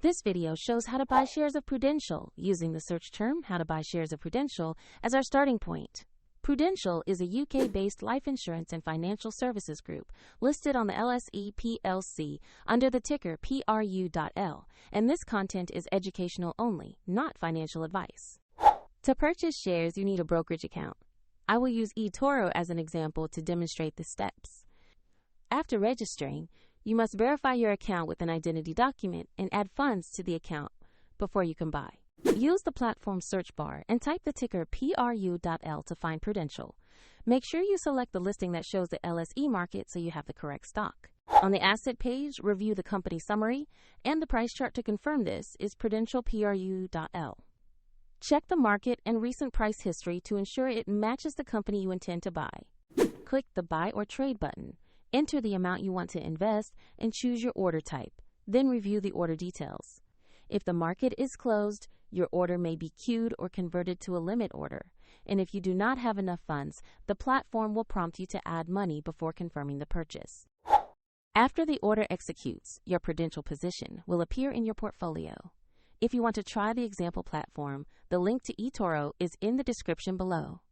This video shows how to buy shares of Prudential using the search term "how to buy shares of Prudential" as our starting point. Prudential is a UK-based life insurance and financial services group listed on the LSE PLC under the ticker PRU.L, and this content is educational only, not financial advice. To purchase shares, you need a brokerage account. I will use eToro as an example to demonstrate the steps. After registering, you must verify your account with an identity document and add funds to the account before you can buy. Use the platform search bar and type the ticker PRU.L to find Prudential. Make sure you select the listing that shows the LSE market so you have the correct stock. On the asset page, review the company summary, and the price chart to confirm this is Prudential PRU.L. Check the market and recent price history to ensure it matches the company you intend to buy. Click the Buy or Trade button. Enter the amount you want to invest and choose your order type. Then review the order details. If the market is closed, your order may be queued or converted to a limit order. And if you do not have enough funds, the platform will prompt you to add money before confirming the purchase. After the order executes, your Prudential position will appear in your portfolio. If you want to try the example platform, the link to eToro is in the description below.